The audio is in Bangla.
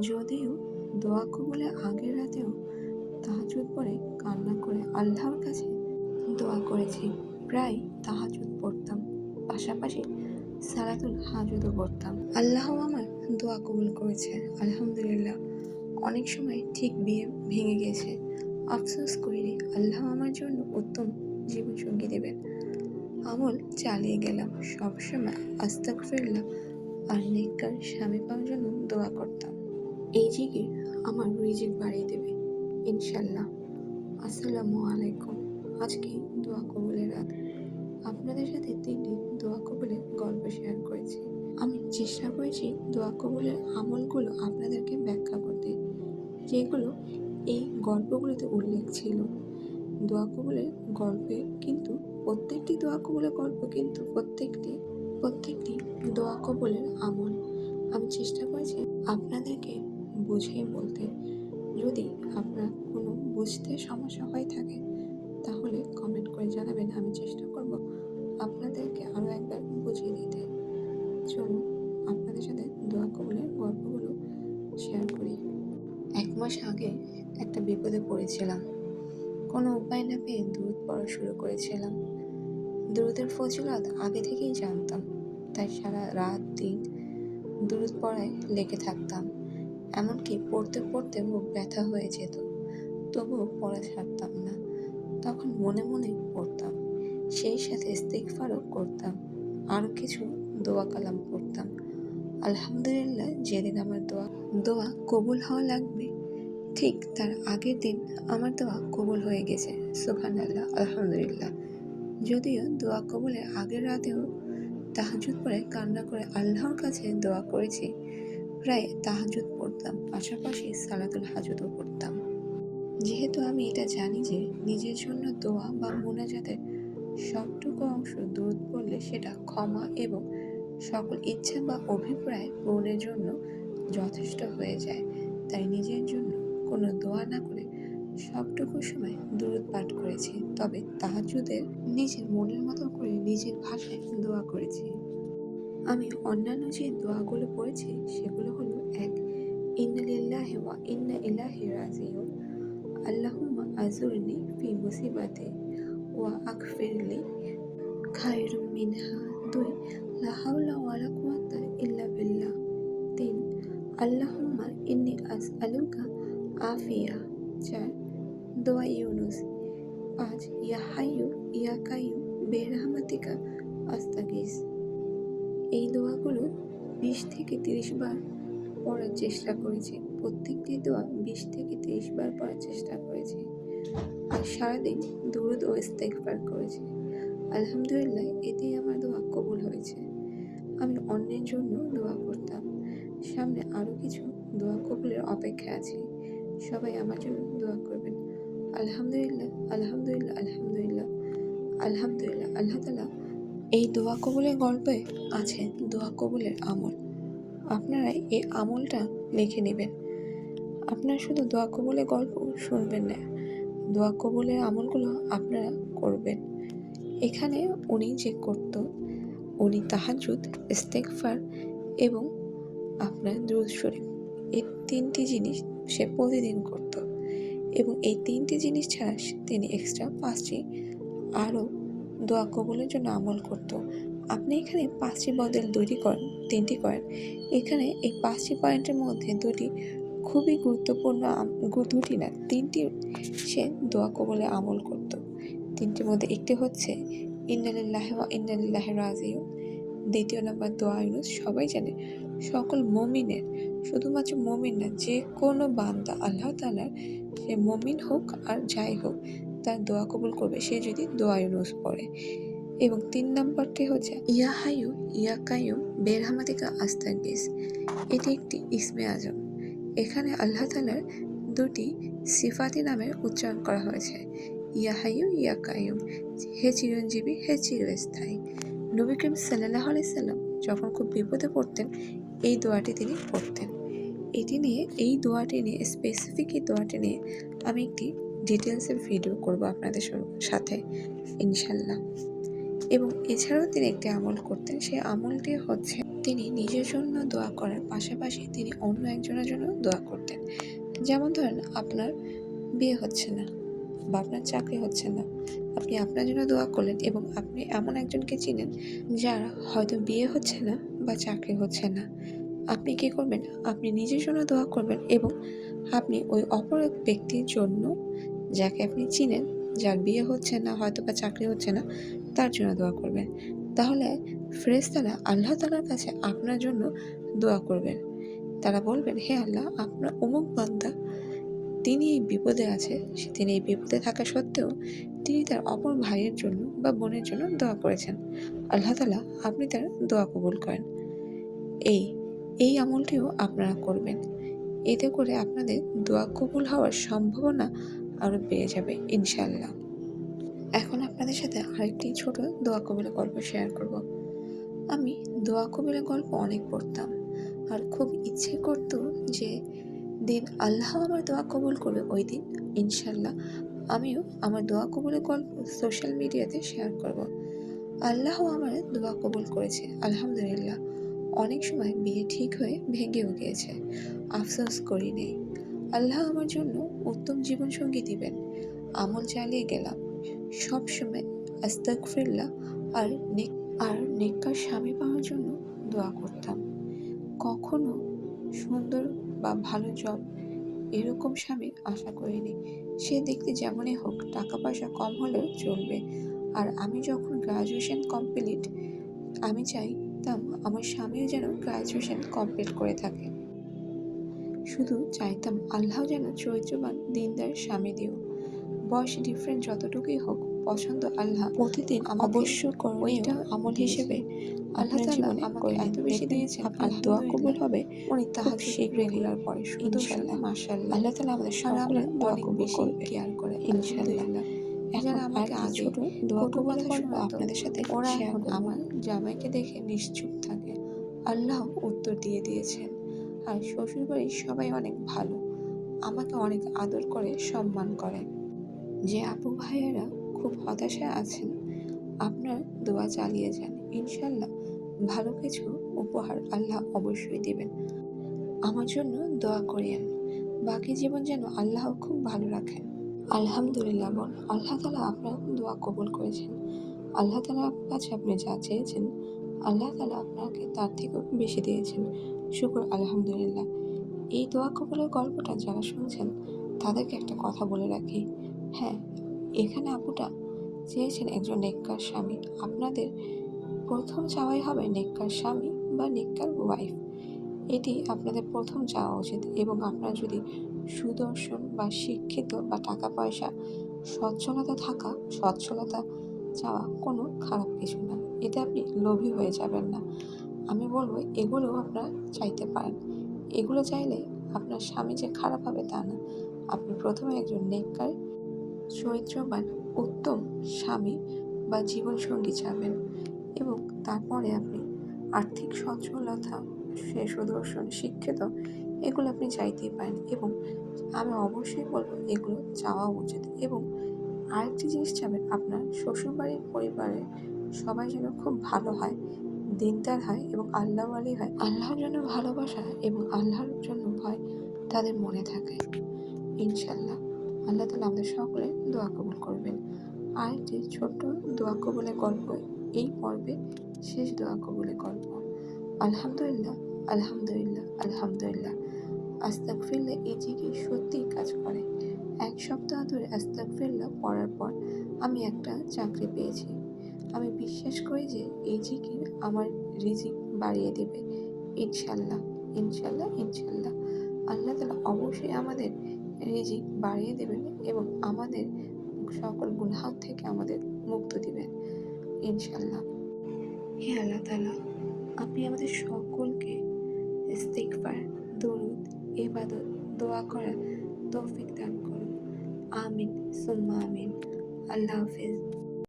যদিও দোয়া কবুলের আগের রাতেও তাহাজ্জুদ পড়ে কান্না করে আল্লাহর কাছে দোয়া করেছি। প্রায় তাহাজ্জুদ পড়তাম, পাশাপাশি সালাতুল হাজুদও পড়তাম। আল্লাহ আমার দোয়া কবুল করেছে, আলহামদুলিল্লাহ। অনেক সময় ঠিক বিয়ে ভেঙে গেছে, আফসোস করিনি। আল্লাহ আমার জন্য উত্তম জীবনসঙ্গী দেবেন। আমল চালিয়ে গেলাম, সবসময় আস্তাগফিরুল্লাহ আর নেককার স্বামী পাওয়ার জন্য দোয়া করতাম। এই জিকির আমার রিজিক বাড়িয়ে দেবে ইনশাল্লাহ। আসসালামু আলাইকুম। আজকে দোয়া কবুলের রাত। আপনাদের সাথে 3টি দোয়া কবুলের গল্প শেয়ার করেছি। আমি চেষ্টা করেছি দোয়া কবুলের আমলগুলো আপনাদেরকে ব্যাখ্যা করতে, যেগুলো এই গল্পগুলোতে উল্লেখ ছিল। দোয়া কবুলের গল্পে কিন্তু প্রত্যেকটি দোয়া কবুলের গল্প কিন্তু প্রত্যেকটি দোয়া কবুলের আমল। আমি চেষ্টা করেছি আপনাদেরকে বুঝিয়ে বলতে। যদি আপনার কোনো বুঝতে সমস্যা হয়ে থাকে তাহলে কমেন্ট করে জানাবেন, আমি চেষ্টা করব আপনাদেরকে আরও একবার বুঝিয়ে দিতে। চলুন আপনাদের সাথে দোয়া কবুলের গল্পগুলো শেয়ার করি। 1 মাস আগে একটা বিপদে পড়েছিলাম। কোনো উপায় না পেয়ে দুরূদ পড়া শুরু করেছিলাম। দুরূদের ফজিলত আগে থেকেই জানতাম, তাই সারা রাত দিন দুরূদ পড়ায় লেগে থাকতাম। এমনকি পড়তে পড়তে বুক ব্যথা হয়ে যেত, তবুও পড়া ছাড়তাম না। তখন মনে মনে পড়তাম, সেই সাথে ইস্তিগফারও করতাম, আরও কিছু দোয়া কালাম পড়তাম। আলহামদুলিল্লাহ, যেদিন আমার দোয়া কবুল হওয়া লাগবে ঠিক তার আগের দিন আমার দোয়া কবুল হয়ে গেছে। সুবহানাল্লাহ, আলহামদুলিল্লাহ। যদিও দোয়া কবুলের আগের রাতেও তাহাজ্জুদ পড়ে কান্না করে আল্লাহর কাছে দোয়া করেছি। প্রায় তাহাজ্জুদ পড়তাম, পাশাপাশি সালাতুল হাজুদও পড়তাম। যেহেতু আমি এটা জানি যে নিজের জন্য দোয়া বা মুনাজাতের সবটুকু অংশ দুরূদ পড়লে সেটা ক্ষমা এবং সকল ইচ্ছা বা অভিপ্রায় পূরণের জন্য যথেষ্ট হয়ে যায়, তাই নিজের জন্য কোনো দোয়া না করে সবটুকু সময় দুরূদ পাঠ করেছি। তবে তাহাজ্জুদের নিজের মনের মতো করে নিজের ভাষায় দোয়া করেছি। আমি অন্যান্য যে দোয়াগুলো পড়েছি সেগুলো হলো: 1. ইন্না লিল্লাহি ওয়া ইন্না ইলাইহি রাজিউন। আল্লাহুম্মা আজুরনি ফি মুসিবাতি ওয়া আগফিরলি খায়রুম মিনহা। 2. লা হাওলা ওয়ালা কুওয়াতা ইল্লা বিল্লাহ। 3. আল্লাহুম্মা ইন্নী আসআলুকা আফিয়া। 4. দোয়া ইউনুস। 5. ইয়া হাইয়্যু ইয়া কাইয়্যুম বিরহমাতিকা আস্তাগীস। এই দোয়াগুলো 20 থেকে 30 বার পড়ার চেষ্টা করেছি। প্রত্যেকটি দোয়া 20 থেকে 30 বার পড়ার চেষ্টা করেছি। আর সারাদিন দুরূদ ও ইস্তিগফার করেছি। আলহামদুলিল্লাহ, এতেই আমার দোয়া কবুল হয়েছে। আমি অন্যের জন্য দোয়া করতাম, সামনে আরও কিছু দোয়া কবুলের অপেক্ষায় আছি। সবাই আমার জন্য দোয়া করবেন। আলহামদুলিল্লাহ, আলহামদুলিল্লাহ, আলহামদুলিল্লাহ, আলহামদুলিল্লাহ। আল্লাহ তাআলা এই দোয়া কবুলের গল্পে আছে দোয়া কবুলের আমল। আপনারা এই আমলটা লিখে নেবেন। আপনারা শুধু দোয়া কবুলের গল্প শুনবেন না, দোয়া কবুলের আমলগুলো আপনারা করবেন। এখানে উনি যে করত, উনি তাহাজ্জুদ, ইস্তিগফার এবং আপনার দুরূদ শরীফ, এই 3টি জিনিস সে প্রতিদিন করত। এবং এই 3টি জিনিস ছাড়া তিনি এক্সট্রা 5টি আরও দোয়া কবুলের জন্য আমল করত। আপনি এখানে 5টি বদল 2টি করেন, 3টি করেন। এখানে এই 5টি পয়েন্টের মধ্যে 2টি খুবই গুরুত্বপূর্ণ, 2টি না 3টি সে দোয়া কবুলের আমল করত। 3টির মধ্যে একটি হচ্ছে ইন্না লিল্লাহি ওয়া ইন্না ইলাইহি রাজিউন। 2য় নাম্বার দোয়া ইউনুস, সবাই জানে। সকল মুমিনের, শুধুমাত্র মুমিন না, যে কোনো বান্দা আল্লাহ তাআলার, সে মুমিন হোক আর যাই হোক, তার দোয়া কবুল করবে সে যদি দোয়া ইউনুস পড়ে। এবং 3 নাম্বারটি হচ্ছে ইয়া হাইয়্যু ইয়া কাইয়্যুম বিরহমাতিকা আস্তাগীস। এটি একটি ইসমে আজম। এখানে আল্লাহ তাআলার 2টি সিফাতি নামের উচ্চারণ করা হয়েছে। ইয়া হাইয়্যু ইয়া কাইয়্যুম, হে চিরঞ্জীবী, হে চিরস্থায়ী। নবী করিম সাল্লাল্লাহু আলাইহি সাল্লাম যখন খুব বিপদে পড়তেন এই দোয়াটি তিনি পড়তেন। এই দোয়াটি নিয়ে স্পেসিফিক এই দোয়াটি নিয়ে আমি একটি ডিটেলসের ভিডিও করব আপনাদের সাথে ইনশাল্লাহ। এবং এছাড়াও তিনি একটি আমল করতেন। সেই আমলটি হচ্ছে তিনি নিজের জন্য দোয়া করার পাশাপাশি তিনি অন্য একজনের জন্য দোয়া করতেন। যেমন ধরেন আপনার বিয়ে হচ্ছে না বা আপনার চাকরি হচ্ছে না, আপনি আপনার জন্য দোয়া করলেন এবং আপনি এমন একজনকে চিনেন যার হয়তো বিয়ে হচ্ছে না বা চাকরি হচ্ছে না। আপনি কি করবেন? আপনি নিজের জন্য দোয়া করবেন এবং আপনি ওই অপর এক ব্যক্তির জন্য, যাকে আপনি চিনেন, যার বিয়ে হচ্ছে না হয়তো বা চাকরি হচ্ছে না, তার জন্য দোয়া করবেন। তাহলে ফেরেশতারা আল্লাহ তাআলার কাছে আপনার জন্য দোয়া করবেন। তারা বলবেন, হে আল্লাহ, আপনার অমুক বান্দা তিনি এই বিপদে আছে, তিনি এই বিপদে থাকা সত্ত্বেও তিনি তার অপর ভাইয়ের জন্য বা বোনের জন্য দোয়া করেছেন। আল্লাহ তাআলা আপনি তার দোয়া কবুল করেন। এই এই আমলটিও আপনারা করবেন। এতে করে আপনাদের দোয়া কবুল হওয়ার সম্ভাবনা আরও বেড়ে যাবে ইনশাআল্লাহ। এখন আপনাদের সাথে আরেকটি ছোট দোয়া কবুলের গল্প শেয়ার করব। আমি দোয়া কবুলের গল্প অনেক পড়তাম আর খুব ইচ্ছে করতো যে দিন আল্লাহ আমার দোয়া কবুল করবে, ওই দিন ইনশাআল্লাহ আমিও আমার দোয়া কবুলের গল্প সোশ্যাল মিডিয়াতে শেয়ার করব। আল্লাহ আমার দোয়া কবুল করেছে আলহামদুলিল্লাহ। অনেক সময় বিয়ে ঠিক হয়ে ভেঙেও গিয়েছে, আফসোস করি নেই। আল্লাহ আমার জন্য উত্তম জীবনসঙ্গী দিবেন। আমল চালিয়ে গেলাম, সব সময় আস্তাগফিরুল্লাহ আর নেককার স্বামী পাওয়ার জন্য দোয়া করতাম। কখনো সুন্দর বা ভালো জব এরকম স্বামী আশা করিনি। সে দেখতে যেমনই হোক, টাকা পয়সা কম হলেও চলবে। আর আমি যখন গ্রাজুয়েশন কমপ্লিট, আমি চাইতাম আমার স্বামীও যেন গ্রাজুয়েশন কমপ্লিট করে থাকে। শুধু চাইতাম আল্লাহ যেন চরিত্রবান দিনদার স্বামী দিও। বয়স ডিফারেন্ট যতটুকুই হোক, পছন্দ আল্লাহ প্রতিদিন অবশ্য করণীয় আমল হিসেবে আল্লাহ তাআলা আমাকে এত বেশি দিয়েছেন, আপনার দোয়া কবুল হবে উনি তাহাজ্জুদ রেগুলার পড়ে ইনশাআল্লাহ। মাশাআল্লাহ আল্লাহ তাআলা আমাদের সকলের দোয়া কবুল করবে কেয়ার করে ইনশাআল্লাহ। এখন আমাকে ছোট দোয়া কবুলের গল্প আপনাদের সাথে ওরা এখন আমার জামাইকে দেখে নিশ্চুপ থাকে। আল্লাহ উত্তর দিয়ে দিয়েছেন। আর শ্বশুরবাড়ির সবাই অনেক ভালো, আমাকে অনেক আদর করে সম্মান করে। যে আপু ভাইয়েরা খুব হতাশায় আছেন, আপনার দোয়া চালিয়ে যান, ইনশাআল্লাহ ভালো কিছু উপহার আল্লাহ অবশ্যই দেবেন। আমার জন্য দোয়া করিয়েন, বাকি জীবন যেন আল্লাহ খুব ভালো রাখেন। আলহামদুলিল্লাহ বল, আল্লাহ তাআলা আপনার দোয়া কবুল করেছেন। আল্লাহ তাআলার কাছে আপনি যা চেয়েছেন, আল্লাহ তাআলা আপনাকে তার থেকেও বেশি দিয়েছেন। শুকর আলহামদুলিল্লাহ। এই দোয়া কবুলের গল্পটা যারা শুনছেন তাদেরকে একটা কথা বলে রাখি। হ্যাঁ, এখানে আপুটা চেয়েছেন একজন নেককার স্বামী। আপনাদের প্রথম চাওয়াই হবে নেককার স্বামী বা নেককার ওয়াইফ। এটি আপনাদের প্রথম চাওয়া উচিত। এবং আপনার যদি সুদর্শন বা শিক্ষিত বা টাকা পয়সা সচ্ছলতা চাওয়া কোনো খারাপ কিছু না। এতে আপনি লোভী হয়ে যাবেন না। আমি বলবো এগুলোও আপনারা চাইতে পারেন। এগুলো চাইলে আপনার স্বামী যে খারাপ হবে তা না। আপনি প্রথমে একজন নেককার চরিত্রবান উত্তম স্বামী বা জীবনসঙ্গী চাবেন এবং তারপরে আপনি আর্থিক সচ্ছলতা, সে সুদর্শন, শিক্ষিত, এগুলো আপনি চাইতেই পারেন এবং আমি অবশ্যই বলবো এগুলো চাওয়া উচিত। এবং আরেকটি জিনিস চাবেন, আপনার শ্বশুরবাড়ির পরিবারের সবাই যেন খুব ভালো হয়, দিনদার হয় এবং আল্লাহওয়ালি হয়। আল্লাহর জন্য ভালোবাসা এবং আল্লাহর জন্য ভয় তাদের মনে থাকে ইনশাআল্লাহ। আল্লাহ তাআলা আমাদের সকলের দোয়া কবুল করবেন। আরেকটি ছোট্ট দোয়া কবুলের গল্প, এই পর্বে শেষ দোয়া কবুলের গল্প। আলহামদুলিল্লাহ, আলহামদুলিল্লাহ, আলহামদুলিল্লাহ। আস্তাগফিরুল্লাহ এই জিকির সত্যিই কাজ করে। 1 সপ্তাহ ধরে আস্তাগফিরুল্লাহ পড়ার পর আমি একটা চাকরি পেয়েছি। আমি বিশ্বাস করি যে এই জিকির আমার রিজিক বাড়িয়ে দেবে ইনশাআল্লাহ, ইনশাআল্লাহ, ইনশাআল্লাহ। আল্লাহ তাআলা অবশ্যই আমাদের রিজিক বাড়িয়ে দেবেন এবং আমাদের সকল গুনাহ থেকে আমাদের মুক্ত দিবেন ইনশাআল্লাহ। হে আল্লাহ তাআলা, আপনি আমাদের সকলকে ইস্তিগফার, দরুদ, ইবাদত, দোয়া করার তৌফিক দান করুন। আমিন সুম্মা আমিন। আল্লাহ হাফেজ।